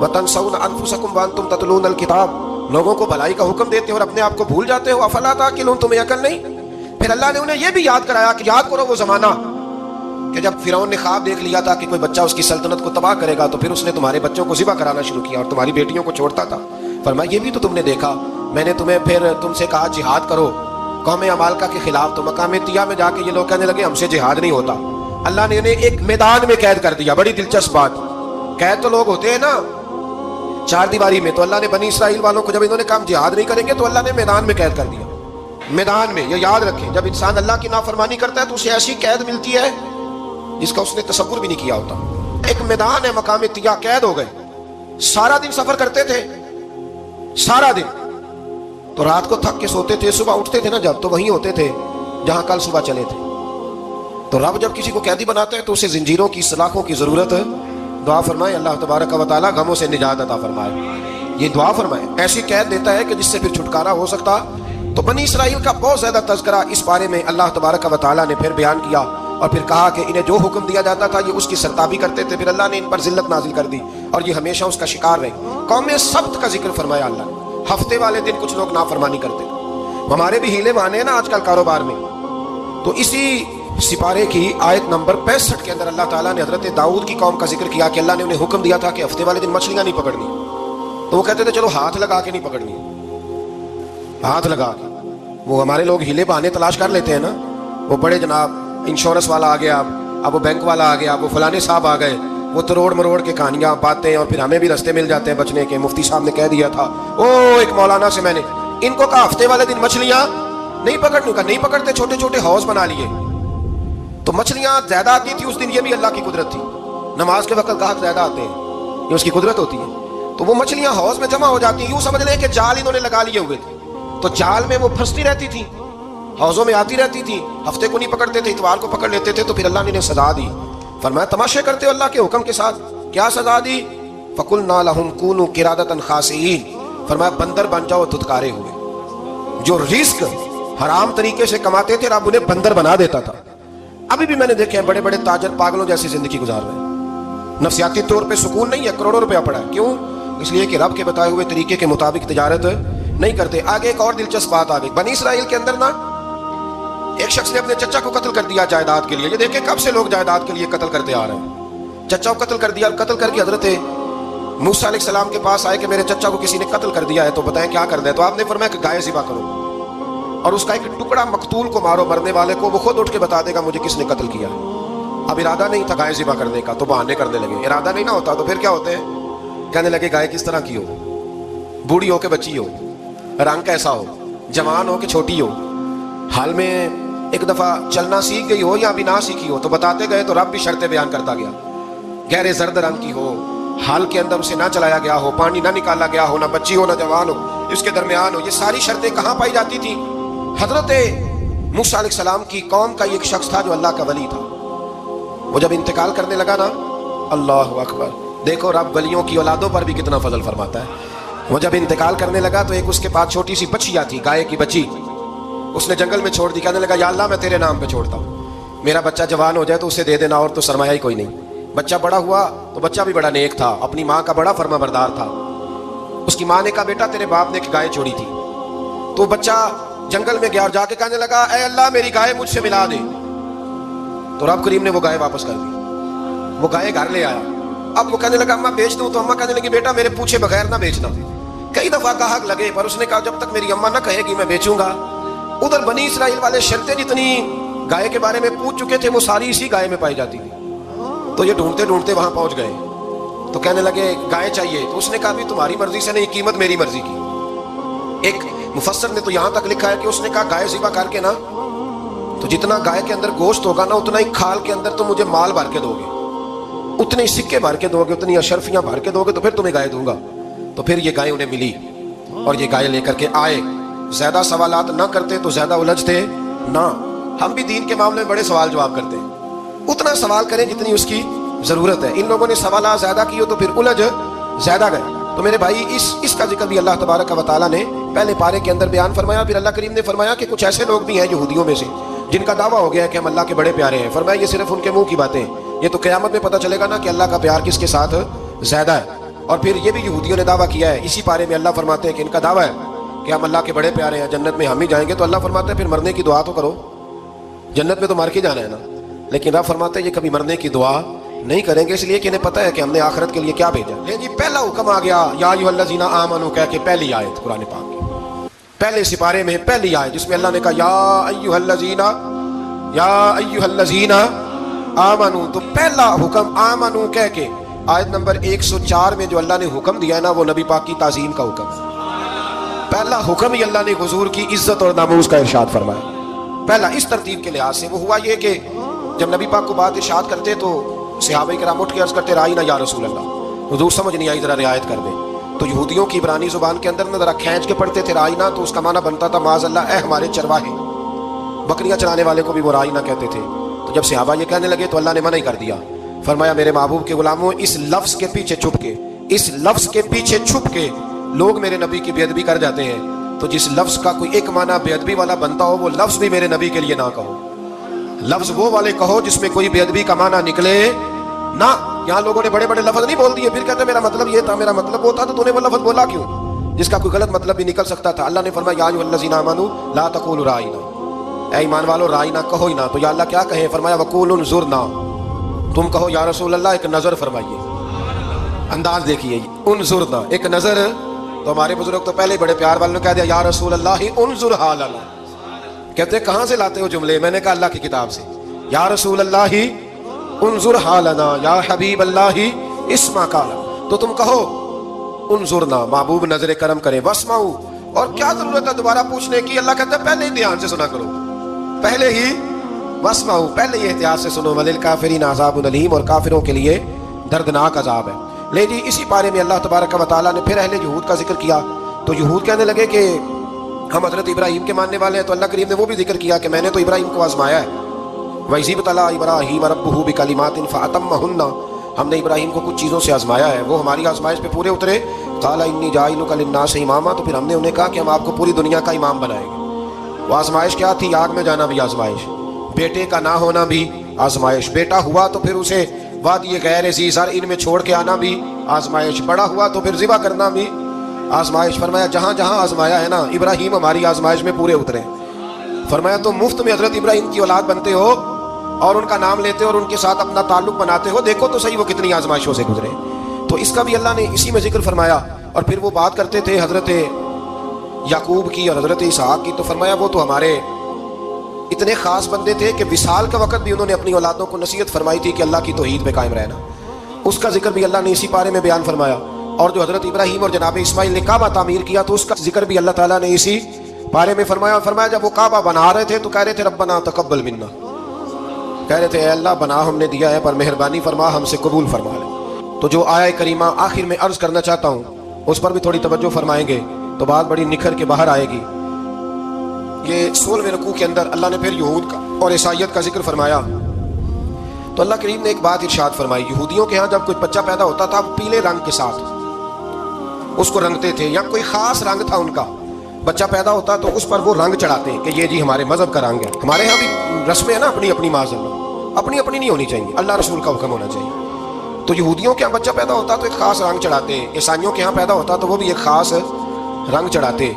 وتنسون انفسکم وانتم تتلون الکتاب، لوگوں کو بھلائی کا حکم دیتے ہو اور اپنے آپ کو بھول جاتے ہو. افلا تعقلون، تمہیں عقل نہیں؟ پھر اللہ نے انہیں یہ بھی یاد کرایا کہ یاد کرو وہ زمانہ کہ جب فرعون نے خواب دیکھ لیا تھا کہ کوئی بچہ اس کی سلطنت کو تباہ کرے گا، تو پھر اس نے تمہارے بچوں کو ذبح کرانا شروع کیا اور تمہاری بیٹیوں کو چھوڑتا تھا. فرمایا یہ بھی تو تم نے دیکھا، میں نے تمہیں پھر تم سے کہا جہاد کرو قوم عمالقہ کے خلاف، تو مقام طیہ میں جا کے یہ لوگ کہنے لگے ہم سے جہاد نہیں ہوتا. اللہ نے انہیں ایک میدان میں قید کر دیا. بڑی دلچسپ بات، قید تو لوگ ہوتے ہیں نا چار دیواری میں، تو اللہ نے بنی اسرائیل والوں کو جب انہوں نے کہا جہاد نہیں کریں گے تو اللہ نے میدان میں قید کر دیا. میدان میں، یہ یاد رکھیں، جب انسان اللہ کی نافرمانی کرتا ہے تو اسے ایسی قید ملتی ہے جس کا اس نے تصور بھی نہیں کیا ہوتا. ایک میدان ہے مقام طیہ، قید ہو گئے. سارا دن سفر کرتے تھے، سارا دن، تو رات کو تھک کے سوتے تھے، صبح اٹھتے تھے نا جب تو وہیں ہوتے تھے جہاں کل صبح چلے تھے. تو رب جب کسی کو قیدی بناتا ہے تو اسے زنجیروں کی سلاخوں کی ضرورت ہے. دعا فرمائے اللہ تبارک و تعالیٰ غموں سے نجات عطا فرمائے. یہ دعا فرمائے، ایسی قید دیتا ہے کہ جس سے پھر چھٹکارا ہو سکتا. تو بنی اسرائیل کا بہت زیادہ تذکرہ اس بارے میں اللہ تبارک و تعالیٰ نے پھر بیان کیا اور پھر کہا کہ انہیں جو حکم دیا جاتا تھا یہ اس کی سرتابی کرتے تھے. پھر اللہ نے ان پر ذلت نازل کر دی اور یہ ہمیشہ اس کا شکار رہے. قوم سبت کا ذکر فرمایا اللہ نے. ہفتے والے دن کچھ لوگ نافرمانی کرتے تھے. ہمارے بھی ہیلے بہانے ہیں نا آج کل کاروبار میں. تو اسی سپارے کی آیت نمبر 65 کے اندر اللہ تعالیٰ نے حضرت داؤد کی قوم کا ذکر کیا کہ اللہ نے انہیں حکم دیا تھا کہ ہفتے والے دن مچھلیاں نہیں پکڑنی. تو وہ کہتے تھے چلو ہاتھ لگا کے نہیں پکڑنی، ہاتھ لگا کے. وہ ہمارے لوگ ہیلے بہانے تلاش کر لیتے ہیں نا، وہ بڑے جناب انشورنس والا آ گیا، اب وہ بینک والا آ گیا، اب وہ فلانے صاحب آ گئے، وہ تروڑ مروڑ کے کہانیاں باتیں، اور پھر ہمیں بھی رستے مل جاتے ہیں بچنے کے. مفتی صاحب نے کہہ دیا تھا، ایک مولانا سے میں نے ان کو کہا ہفتے والے دن مچھلیاں نہیں پکڑنی، کا نہیں پکڑتے، چھوٹے چھوٹے حوض بنا لیے. تو مچھلیاں زیادہ آتی تھی اس دن، یہ بھی اللہ کی قدرت تھی. نماز کے وقت گاہک زیادہ آتے ہیں، یہ اس کی قدرت ہوتی ہے. تو وہ مچھلیاں حوض میں جمع ہو جاتی ہیں. یوں سمجھ لیں کہ جال انہوں نے لگا لیے ہوئے تھے، تو جال میں وہ پھنستی رہتی تھی، حوضوں میں آتی رہتی تھی. ہفتے کو نہیں پکڑتے تھے، اتوار کو پکڑ لیتے تھے. تو پھر اللہ نے انہیں سزا دی. فرمایا تماشے کرتے ہو اللہ کے حکم کے ساتھ. کیا سزا دی؟ فَقُلْنَا لَهُمْ كُونُوا قِرَادَةً خَاسِئِينَ. فرمایا بندر بن جاؤ، دھتکارے ہوئے. جو رزق حرام طریقے سے کماتے تھے رب انہیں بندر بنا دیتا تھا. ابھی بھی میں نے دیکھے ہیں بڑے بڑے تاجر پاگلوں جیسی زندگی گزار رہے ہیں. نفسیاتی طور پہ سکون نہیں ہے، کروڑوں روپیہ پڑا ہے. کیوں؟ اس لیے کہ رب کے بتائے ہوئے طریقے کے مطابق تجارت نہیں کرتے. آگے ایک اور دلچسپ بات آ گئی. بنی اسرائیل کے اندر نا ایک شخص نے اپنے چچا کو قتل کر دیا جائیداد کے لیے. یہ دیکھیں کب سے لوگ جائیداد کے لیے قتل کرتے آ رہے ہیں. چچا کو قتل کر دیا، قتل کر کے حضرت موسیٰ علیہ السلام کے پاس آئے کہ میرے چچا کو کسی نے قتل کر دیا ہے، تو بتائیں کیا کر دیں. تو آپ نے فرمایا کہ گائے ذبح کرو اور اس کا ایک ٹکڑا مقتول کو مارو، مرنے والے کو. وہ خود اٹھ کے بتا دے گا مجھے کس نے قتل کیا. اب ارادہ نہیں تھا گائے ذبح کرنے کا تو بہانے کرنے لگے. ارادہ نہیں نہ ہوتا تو پھر کیا ہوتے ہیں؟ کہنے لگے گائے کس طرح کی ہو، بوڑھی ہو کہ بچی ہو، رنگ کیسا ہو، جوان ہو کہ چھوٹی ہو، حال میں ایک دفعہ چلنا سیکھ گئی ہو یا ابھی نہ سیکھی ہو. تو بتاتے گئے تو رب بھی شرطیں بیان کرتا گیا. گہرے زرد رنگ کی ہو، حال کے اندر اسے نہ چلایا گیا ہو، پانی نہ نکالا گیا ہو، نہ بچی ہو نہ جوان ہو، اس کے درمیان ہو. یہ ساری شرطیں کہاں پائی جاتی تھی؟ حضرت موسیٰ علیہ السلام کی قوم کا ایک شخص تھا جو اللہ کا ولی تھا. وہ جب انتقال کرنے لگا نا، اللہ اکبر، دیکھو رب ولیوں کی اولادوں پر بھی کتنا فضل فرماتا ہے. وہ جب انتقال کرنے لگا تو ایک اس کے پاس چھوٹی سی بچیا تھی، گائے کی بچی. اس نے جنگل میں چھوڑ دی. کہنے لگا یا اللہ میں تیرے نام پہ چھوڑتا ہوں، میرا بچہ جوان ہو جائے تو اسے دے دینا، اور تو سرمایہ ہی کوئی نہیں. بچہ بڑا ہوا تو بچہ بھی بڑا نیک تھا، اپنی ماں کا بڑا فرما بردار تھا. اس کی ماں نے کہا بیٹا تیرے باپ نے ایک گائے چھوڑی تھی. تو بچہ جنگل میں گیا اور جا کے کہنے لگا اے اللہ میری گائے مجھ سے ملا دے. تو رب کریم نے وہ گائے واپس کر دی. وہ گائے گھر لے آیا. اب وہ کہنے لگا اماں بیچ دوں. تو اماں کہنے لگی بیٹا میرے پوچھے بغیر نہ بیچنا. کئی دفعہ گاہک لگے پر اس نے کہا جب تک میری اماں نہ کہے گی میں بیچوں گا. ادھر بنی اسرائیل والے شرطیں جتنی گائے کے بارے میں پوچھ چکے تھے وہ ساری اسی گائے میں پائی جاتی تھی. تو یہ ڈھونڈتے ڈھونڈتے وہاں پہنچ گئے. تو کہنے لگے گائے چاہیے. تو اس نے کہا بھی تمہاری مرضی سے نہیں، قیمت میری مرضی کی. ایک مفسر نے تو یہاں تک لکھا ہے کہ اس نے کہا گائے ذبح کر کے نا تو جتنا گائے کے اندر گوشت ہوگا نا اتنا ہی کھال کے اندر تو مجھے مال بھر کے دو گے، اتنے ہی سکے بھر کے دو گے، اتنی اشرفیاں بھر کے دو گے تو پھر تمہیں گائے دوں گا. تو پھر یہ گائے انہیں ملی اور یہ گائے لے کر کے آئے. زیادہ سوالات نہ کرتے تو زیادہ الجھتے نہ. ہم بھی دین کے معاملے میں بڑے سوال جواب کرتے ہیں. اتنا سوال کریں جتنی اس کی ضرورت ہے. ان لوگوں نے سوالات زیادہ کیے تو پھر الجھ زیادہ گئے. تو میرے بھائی اس کا ذکر بھی اللہ تبارک و تعالیٰ نے پہلے پارے کے اندر بیان فرمایا. پھر اللہ کریم نے فرمایا کہ کچھ ایسے لوگ بھی ہیں یہودیوں میں سے جن کا دعویٰ ہو گیا ہے کہ ہم اللہ کے بڑے پیارے ہیں. فرمایا یہ صرف ان کے منہ کی باتیں ہیں، یہ تو قیامت میں پتہ چلے گا نا کہ اللہ کا پیار کس کے ساتھ زیادہ ہے. اور پھر یہ بھی یہودیوں نے دعویٰ کیا ہے. اسی پارے میں اللہ فرماتے ہیں کہ ان کا دعویٰ ہے کہ ہم اللہ کے بڑے پیارے ہیں، جنت میں ہم ہی جائیں گے. تو اللہ فرماتے ہیں پھر مرنے کی دعا تو کرو، جنت میں تو مر کے جانا ہے نا. لیکن رب فرماتے ہیں یہ کبھی مرنے کی دعا نہیں کریں گے، اس لیے کہ انہیں پتہ ہے کہ ہم نے آخرت کے لیے کیا بھیجا. جی پہلا حکم آ گیا یا ایھا الذین آمنوا کہہ کے پہلی آیت قرآن پاک کی پہلے سپارے میں پہلی آیت جس میں اللہ نے کہا یا ایھا الذین آمنوا. تو پہلا حکم آمنوا کہہ کے آیت نمبر 104 میں جو اللہ نے حکم دیا ہے نا وہ نبی پاک کی تعظیم کا حکم ہے. پہلا حکم ہی اللہ نے حضور کی عزت اور ناموس کا ارشاد فرمایا. پہلا اس ترتیب کے لحاظ سے وہ ہوا یہ کہ جب نبی پاک کو بات ارشاد کرتے تو صحابہ کرام اٹھ کے عرض کرتے رائینا یا رسول اللہ، حضور سمجھ نہیں آئی ذرا رعایت کر دیں. تو یہودیوں کی عبرانی زبان کے اندر نہ ذرا کھینچ کے پڑھتے تھے رائینا، تو اس کا معنی بنتا تھا معاذ اللہ اے ہمارے چرواہے. بکریاں چرانے والے کو بھی وہ رائینا کہتے تھے. تو جب صحابہ یہ کہنے لگے تو اللہ نے منع ہی کر دیا. فرمایا میرے محبوب کے غلاموں اس لفظ کے پیچھے چھپ کے لوگ میرے نبی کی بے ادبی کر جاتے ہیں. تو جس لفظ کا کوئی ایک معنی بے ادبی والا بنتا ہو وہ لفظ بھی میرے نبی کے لیے نہ کہو. لفظ وہ والے کہو جس میں کوئی بے ادبی کا معنی نکلے نہ. یہاں لوگوں نے بڑے بڑے لفظ نہیں بول دیے پھر کہتے میرا مطلب یہ تھا، میرا مطلب وہ تھا. تو نے وہ لفظ بولا کیوں جس کا کوئی غلط مطلب بھی نکل سکتا تھا. اللہ نے فرمایا یا ایھا الذین آمنوا لا تقولوا رائینا، اے ایمان والو رائینا کہو ہی نہ. تو یا اللہ کیا کہیں؟ فرمایا وقولوا انظرنا، تم کہو یا رسول اللہ ایک نظر فرمائیے. انداز دیکھیے انظرنا ایک نظر. تو ہمارے بزرگ تو پہلے بڑے پیار والوں نے کہہ دیا یا رسول اللہ انظر حالنا. کہتے کہاں سے لاتے ہو جملے؟ میں نے کہا اللہ کی کتاب سے. یا رسول اللہ انظر حالنا یا حبیب اللہ اسمع قال. تو تم کہو انظرنا، محبوب نظر کرم کرے. واسمعوا، اور کیا ضرورت ہے دوبارہ پوچھنے کی؟ اللہ کہتا ہے پہلے ہی دھیان سے سنا کرو، پہلے ہی واسمعوا، پہلے ہی احتیاط سے سنو. وللکافرین عذاب علیم، اور کافروں کے لیے دردناک عذاب ہے. لے جی اسی بارے میں اللہ تبارک و تعالیٰ نے پھر اہل یہود کا ذکر کیا. تو یہود کہنے لگے کہ ہم حضرت ابراہیم کے ماننے والے ہیں. تو اللہ کریم نے وہ بھی ذکر کیا کہ میں نے تو ابراہیم کو آزمایا ہے. وَإِذِ ابْتَلَىٰ إِبْرَاهِيمَ رَبُّهُ بِكَلِمَاتٍ فَأَتَمَّهُنَّ، ہم نے ابراہیم کو کچھ چیزوں سے آزمایا ہے، وہ ہماری آزمائش پہ پورے اترے. قَالَ إِنِّي جَاعِلُكَ لِلنَّاسِ إِمَامًا، تو پھر ہم نے انہیں کہا کہ ہم آپ کو پوری دنیا کا امام بنائیں گے. وہ آزمائش کیا تھی؟ آگ میں جانا بھی آزمائش، بیٹے کا نہ ہونا بھی آزمائش. بیٹا ہوا تو پھر اسے وادی غیر زیزر ان میں چھوڑ کے آنا بھی آزمائش، بڑا ہوا تو پھر ذبح کرنا بھی آزمائش۔ فرمایا جہاں جہاں آزمایا ہے نا، ابراہیم ہماری آزمائش میں پورے اترے۔ فرمایا تم مفت میں حضرت ابراہیم کی اولاد بنتے ہو اور ان کا نام لیتے ہو اور ان کے ساتھ اپنا تعلق بناتے ہو، دیکھو تو صحیح وہ کتنی آزمائشوں سے گزرے۔ تو اس کا بھی اللہ نے اسی میں ذکر فرمایا۔ اور پھر وہ بات کرتے تھے حضرت یعقوب کی اور حضرت اسحاق کی، تو فرمایا وہ تو ہمارے اتنے خاص بندے تھے کہ وصال کا وقت بھی انہوں نے اپنی اولادوں کو نصیحت فرمائی تھی کہ اللہ کی توحید پہ قائم رہنا۔ اس کا ذکر بھی اللہ نے اسی پارے میں بیان فرمایا۔ اور جو حضرت ابراہیم اور جناب اسماعیل نے کعبہ تعمیر کیا تو اس کا ذکر بھی اللہ تعالیٰ نے اسی پارے میں فرمایا۔ فرمایا جب وہ کعبہ بنا رہے تھے تو کہہ رہے تھے ربنا تقبل منا، کہہ رہے تھے اے اللہ بنا ہم نے دیا ہے پر مہربانی فرما ہم سے قبول فرما لے۔ تو جو آیہ کریمہ آخر میں عرض کرنا چاہتا ہوں اس پر بھی تھوڑی توجہ فرمائیں گے تو بات بڑی نکھر کے باہر آئے گی۔ یہ 16ویں رکوع کے اندر اللہ نے پھر یہود کا اور عیسائیت کا ذکر فرمایا تو اللہ کریم نے ایک بات ارشاد فرمائی۔ یہودیوں کے ہاں جب کوئی بچہ پیدا ہوتا تھا پیلے رنگ کے ساتھ اس کو رنگتے تھے، یا کوئی خاص رنگ تھا ان کا، بچہ پیدا ہوتا تو اس پر وہ رنگ چڑھاتے ہیں کہ یہ جی ہمارے مذہب کا رنگ ہے۔ ہمارے ہاں بھی رسمیں ہیں نا اپنی اپنی، معذرت اپنی اپنی نہیں ہونی چاہیے، اللہ رسول کا حکم ہونا چاہیے۔ تو یہودیوں کے ہاں بچہ پیدا ہوتا تو ایک خاص رنگ چڑھاتے، عیسائیوں کے ہاں پیدا ہوتا تو وہ بھی ایک خاص رنگ چڑھاتے۔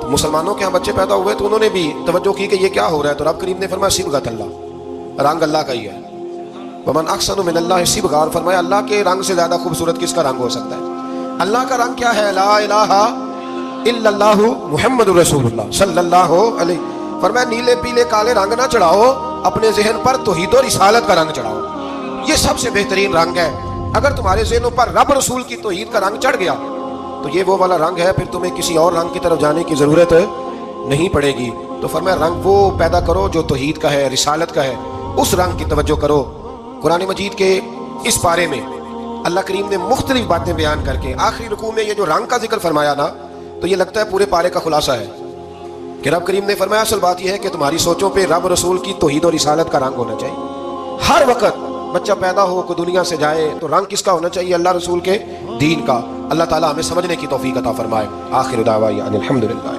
تو مسلمانوں کے ہاں بچے پیدا ہوئے تو انہوں نے بھی توجہ کی کہ یہ کیا ہو رہا ہے، تو رب کریم نے فرمایا صبغۃ اللہ، رنگ اللہ کا ہی ہے۔ ومن احسن من اللہ صبغۃ، اور فرمایا اللہ کے رنگ سے زیادہ خوبصورت کس کا رنگ ہو سکتا ہے؟ اللہ کا رنگ کیا ہے؟ لا الہ الا اللہ محمد رسول اللہ صلی اللہ علیہ۔ فرمایا نیلے پیلے کالے رنگ نہ چڑھاؤ، اپنے ذہن پر توحید و رسالت کا رنگ چڑھاؤ، یہ سب سے بہترین رنگ ہے۔ اگر تمہارے ذہنوں پر رب رسول کی توحید کا رنگ چڑھ گیا تو یہ وہ والا رنگ ہے، پھر تمہیں کسی اور رنگ کی طرف جانے کی ضرورت نہیں پڑے گی۔ تو فرمایا رنگ وہ پیدا کرو جو توحید کا ہے، رسالت کا ہے، اس رنگ کی توجہ کرو۔ قرآن مجید کے اس پارے میں اللہ کریم نے مختلف باتیں بیان کر کے آخری رکوع میں یہ جو رنگ کا ذکر فرمایا نا، تو یہ لگتا ہے پورے پارے کا خلاصہ ہے کہ رب کریم نے فرمایا اصل بات یہ ہے کہ تمہاری سوچوں پہ رب رسول کی توحید و رسالت کا رنگ ہونا چاہیے۔ ہر وقت بچہ پیدا ہو کوئی دنیا سے جائے تو رنگ کس کا ہونا چاہیے؟ اللہ رسول کے دین کا۔ اللہ تعالیٰ ہمیں سمجھنے کی توفیق عطا فرمائے۔ آخر دعوانا الحمدللہ۔